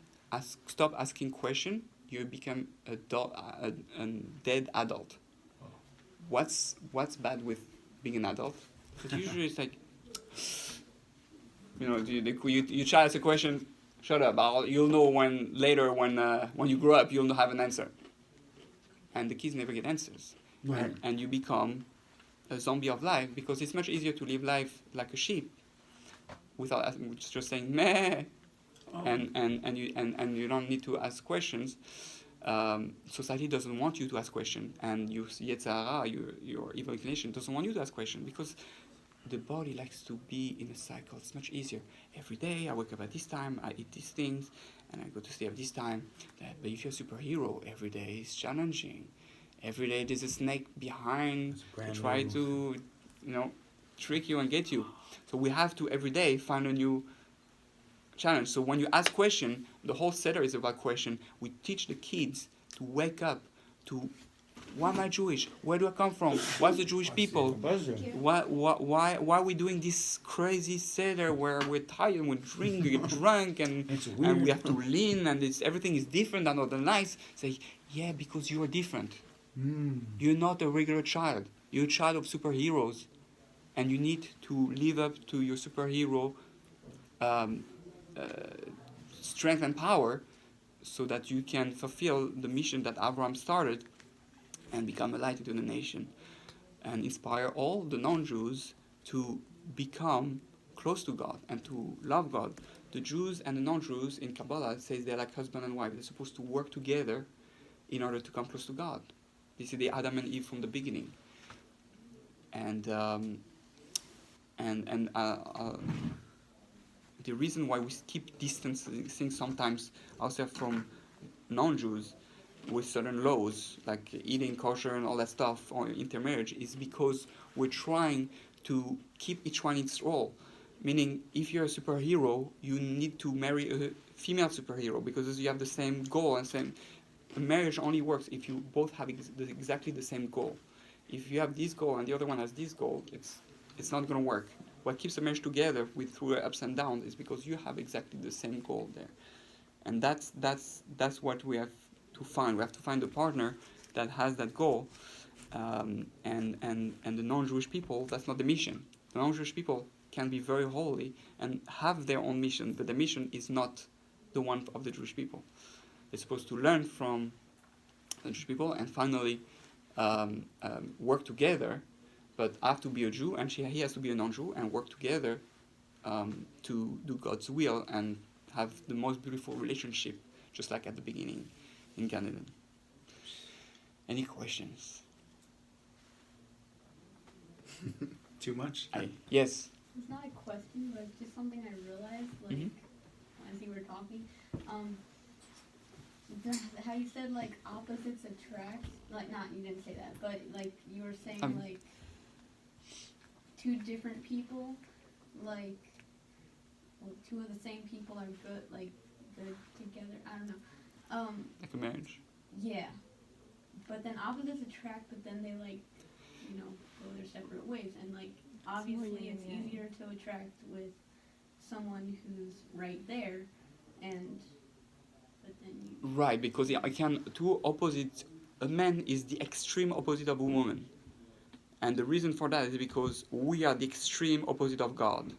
asking questions, you become a dead adult. What's bad with being an adult? Because usually it's like, you try to ask a question, shut up. You'll know when you grow up, you'll have an answer. And the kids never get answers. Right. And you become a zombie of life, because it's much easier to live life like a sheep without just saying meh, and you don't need to ask questions. Society doesn't want you to ask questions, and your Yetzirah, your evil inclination, doesn't want you to ask questions, because the body likes to be in a cycle. It's much easier. Every day I wake up at this time, I eat these things, and I go to sleep at this time. But if you're a superhero, every day is challenging. Every day there's a snake behind to try to, trick you and get you. So we have to every day find a new challenge. So when you ask question, the whole Seder is about question. We teach the kids to wake up to, why am I Jewish? Where do I come from? What's the Jewish people? Why are we doing this crazy Seder where we're tired, we drink, we get drunk, and we have to lean, and everything is different than other nights? Say, yeah, because you are different. You're not a regular child. You're a child of superheroes, and you need to live up to your superhero strength and power so that you can fulfill the mission that Abraham started and become a light to the nation and inspire all the non-Jews to become close to God and to love God. The Jews and the non-Jews in Kabbalah says they're like husband and wife. They're supposed to work together in order to come close to God. This is the Adam and Eve from the beginning. And the reason why we keep distancing sometimes ourselves from non-Jews with certain laws, like eating kosher and all that stuff, or intermarriage, is because we're trying to keep each one its role. Meaning, if you're a superhero, you need to marry a female superhero because you have the same goal and same. A marriage only works if you both have exactly the same goal. If you have this goal and the other one has this goal, it's not going to work. What keeps a marriage together through ups and downs is because you have exactly the same goal there, and that's what we have to find. We have to find a partner that has that goal, and the non-Jewish people. That's not the mission. The non-Jewish people can be very holy and have their own mission, but the mission is not the one of the Jewish people. They're supposed to learn from the Jewish people and finally work together. But I have to be a Jew, and he has to be a non-Jew, and work together to do God's will and have the most beautiful relationship, just like at the beginning in Gan Eden. Any questions? Too much? Yes. It's not a question, but it's just something I realized, like, as you were talking. How you said, like, opposites attract, like, not, you didn't say that, but, like, you were saying, like, two different people, like, well, two of the same people are good, like, good together, I don't know. Like a marriage. Yeah. But then opposites attract, but then they, like, you know, go their separate ways, and, like, obviously it's easier to attract with someone who's right there, and but then you... Right, because I can two opposites. A man is the extreme opposite of a woman, and the reason for that is because we are the extreme opposite of God.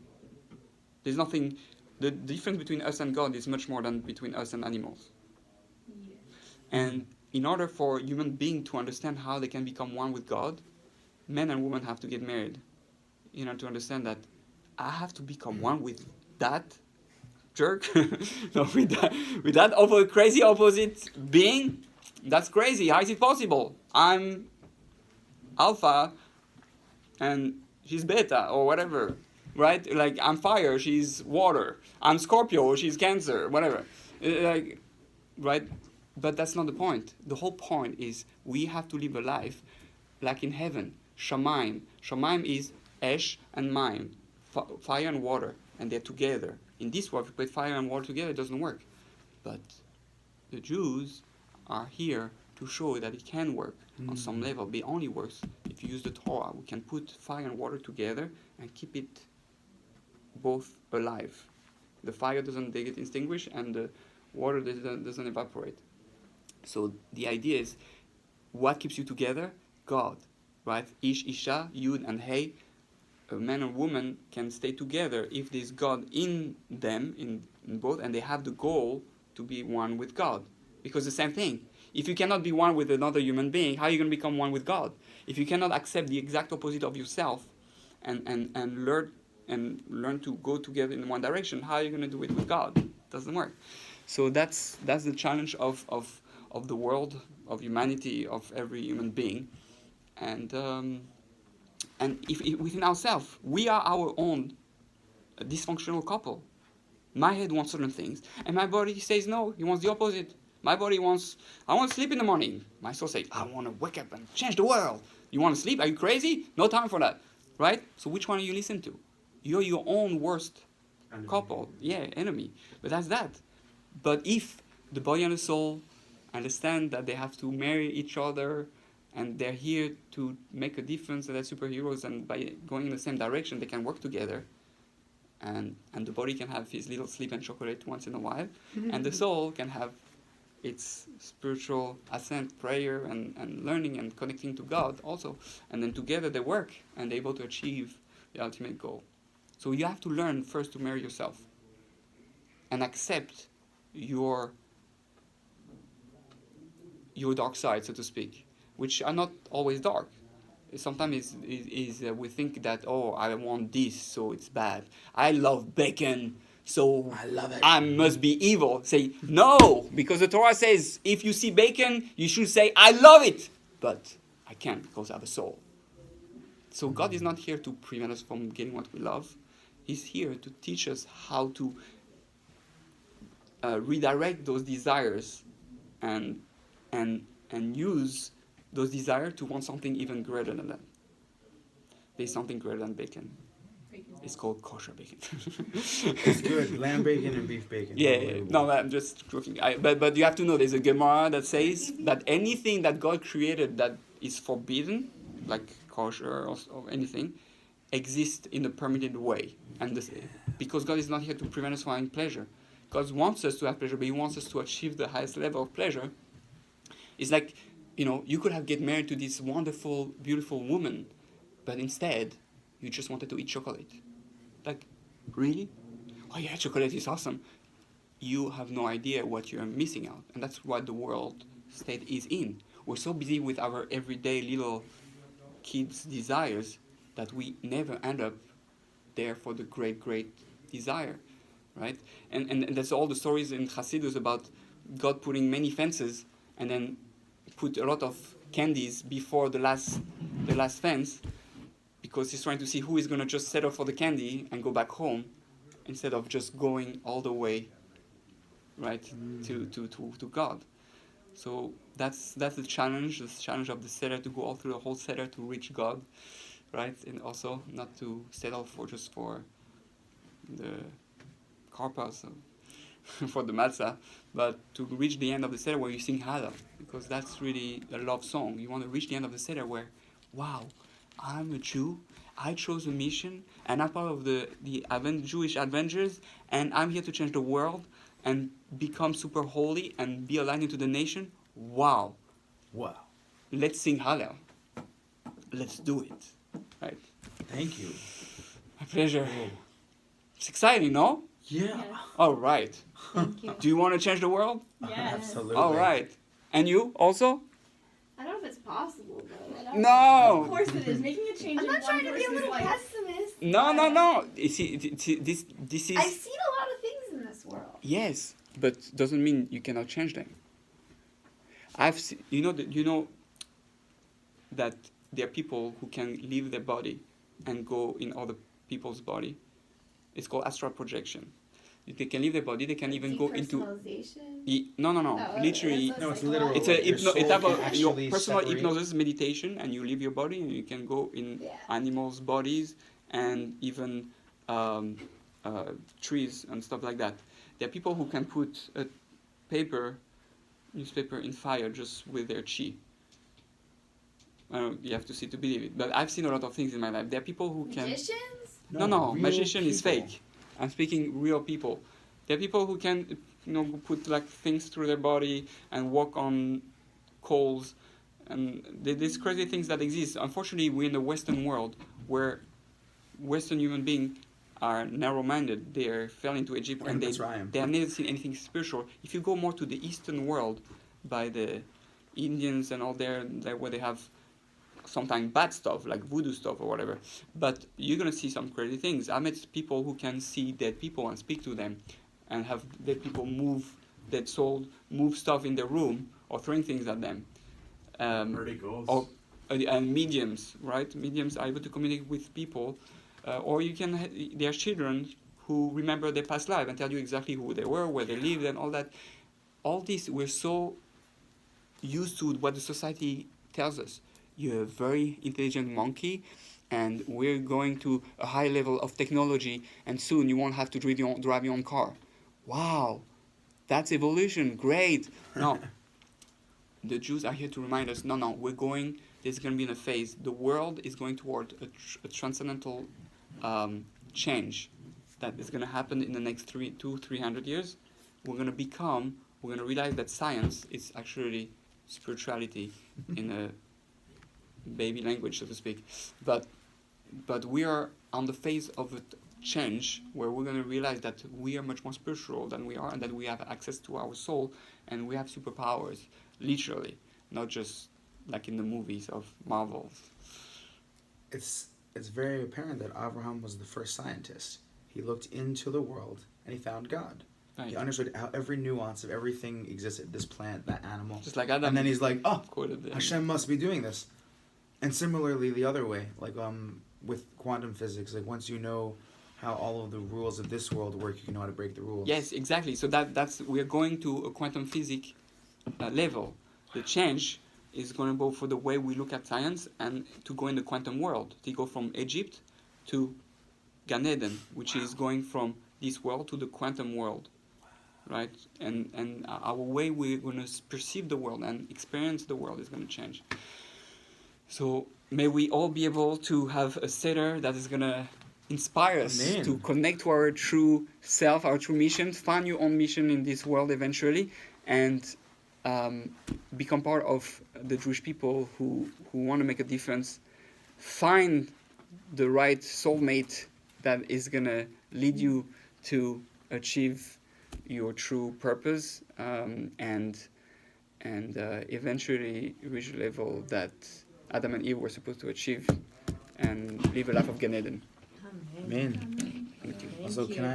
There's nothing. The difference between us and God is much more than between us and animals. Yeah. And in order for human beings to understand how they can become one with God, men and women have to get married. You know, to understand that I have to become one with that jerk, no, with that crazy opposite being. That's crazy. How is it possible? I'm alpha, and she's beta, or whatever, right? Like I'm fire, she's water. I'm Scorpio, she's Cancer, whatever. Like, right? But that's not the point. The whole point is we have to live a life like in heaven. Shamaim. Shamaim is Esh and Maim, fire and water, and they're together. In this world, if you put fire and water together, it doesn't work. But the Jews are here to show that it can work on some level. It only works if you use the Torah. We can put fire and water together and keep it both alive. The fire doesn't get extinguished and the water doesn't evaporate. So the idea is, what keeps you together? God, right? Ish, Isha, Yud, and Hey. A man and woman can stay together if there's God in them, in both, and they have the goal to be one with God. Because the same thing. If you cannot be one with another human being, how are you going to become one with God? If you cannot accept the exact opposite of yourself and learn to go together in one direction, how are you going to do it with God? It doesn't work. So that's the challenge of the world, of humanity, of every human being. And if within ourselves, we are our own dysfunctional couple. My head wants certain things, and my body says no, he wants the opposite. My body wants, I want to sleep in the morning. My soul says, I want to wake up and change the world. You want to sleep? Are you crazy? No time for that. Right? So which one do you listen to? You're your own worst couple. Yeah, enemy. But that's that. But if the body and the soul understand that they have to marry each other, and they're here to make a difference, and they're superheroes, and by going in the same direction, they can work together. And the body can have his little sleep and chocolate once in a while, and the soul can have its spiritual ascent, prayer, and learning and connecting to God also. And then together they work, and they're able to achieve the ultimate goal. So you have to learn first to marry yourself, and accept your your dark side, so to speak, which are not always dark. Sometimes we think that, oh, I want this, so it's bad. I love bacon, so I love it. I must be evil. Say, no, because the Torah says, if you see bacon, you should say, I love it. But I can't because I have a soul. So God is not here to prevent us from getting what we love. He's here to teach us how to redirect those desires and use those desires to want something even greater than that. There's something greater than bacon. It's called kosher bacon. It's good. Lamb bacon and beef bacon. Yeah. No, I'm just joking. But you have to know there's a Gemara that says that anything that God created that is forbidden, like kosher or anything, exists in a permitted way. And because God is not here to prevent us from having pleasure. God wants us to have pleasure, but He wants us to achieve the highest level of pleasure. It's like, you could have get married to this wonderful, beautiful woman, but instead, you just wanted to eat chocolate. Like, really? Oh yeah, chocolate is awesome. You have no idea what you're missing out. And that's what the world state is in. We're so busy with our everyday little kids' desires that we never end up there for the great, great desire. Right? And that's all the stories in Hasidus about God putting many fences and then put a lot of candies before the last fence, because He's trying to see who is going to just settle for the candy and go back home instead of just going all the way, right, to God. So that's the challenge of the setter, to go all through the whole setter to reach God, right? And also not to settle for the karpas for the matzah, but to reach the end of the seder where you sing Hallel, because that's really a love song. You want to reach the end of the seder where, wow, I'm a Jew, I chose a mission, and I'm part of the Jewish Avengers, and I'm here to change the world and become super holy and be aligned into the nation. Wow. Let's sing Hallel. Let's do it. Right? Thank you. My pleasure. It's exciting, no? Yeah. All right. Thank you. Do you want to change the world? Yes. Absolutely. All right. And you also? I don't know if it's possible though. Of No. course it is. Making a change I'm in not one trying to be a person's little life. pessimist. No. You see, this I've is seen a lot of things in this world. yes, but doesn't mean you cannot change them. You know that there are people who can leave their body and go in other people's body. It's called astral projection. They can leave their body. They can even go into. Depersonalization? No. Oh, Literally, that's a No, it's psychological- literal. it's a Your soul type can of your actually personal separate. hypnosis meditation, and you leave your body, and you can go in Yeah. animals' bodies and even trees and stuff like that. There are people who can put a newspaper in fire just with their chi. You have to see to believe it. But I've seen a lot of things in my life. There are people who can. Magicians? No, real magician is people. fake. I'm speaking real people. There are people who can, put like things through their body and walk on coals, and these crazy things that exist. Unfortunately, we're in the Western world where Western human beings are narrow-minded. They fell into Egypt and That's where I am. they have never seen anything spiritual. If you go more to the Eastern world, by the Indians and all there where they have sometimes bad stuff like voodoo stuff or whatever, but you're gonna see some crazy things. I met people who can see dead people and speak to them, and have dead people dead souls move stuff in their room or throwing things at them. Pretty goals. Or and mediums, right? Mediums are able to communicate with people, or you can. There are children who remember their past life and tell you exactly who they were, where they lived, and all that. All this, we're so used to what the society tells us. You're a very intelligent monkey, and we're going to a high level of technology, and soon you won't have to drive your own car. Wow, that's evolution. Great. No, the Jews are here to remind us. No, we're going. There's going to be in a phase. The world is going toward a transcendental change that is going to happen in the next 300 years. We're going to realize that science is actually spirituality in a baby language, so to speak. But we are on the phase of a change where we're going to realize that we are much more spiritual than we are, and that we have access to our soul, and we have superpowers, literally, not just like in the movies of Marvel. It's very apparent that Abraham was the first scientist. He looked into the world and he found God. Right. He understood how every nuance of everything existed. This plant, that animal. Just like Adam. And then he's like, oh, quoted them. Hashem must be doing this. And similarly, the other way, like with quantum physics, like once you know how all of the rules of this world work, you can know how to break the rules. Yes, exactly. So that's we're going to a quantum physics level. The change is going to go for the way we look at science and to go in the quantum world. To go from Egypt to Gan Eden, which is going from this world to the quantum world, right? And our way we're going to perceive the world and experience the world is going to change. So may we all be able to have a Seder that is going to inspire us Amen. to connect to our true self, our true mission, find your own mission in this world eventually, and become part of the Jewish people who want to make a difference. Find the right soulmate that is going to lead you to achieve your true purpose, and eventually reach a level that Adam and Eve were supposed to achieve and live a life of Gan Eden. Amen. Thank Also, you. can I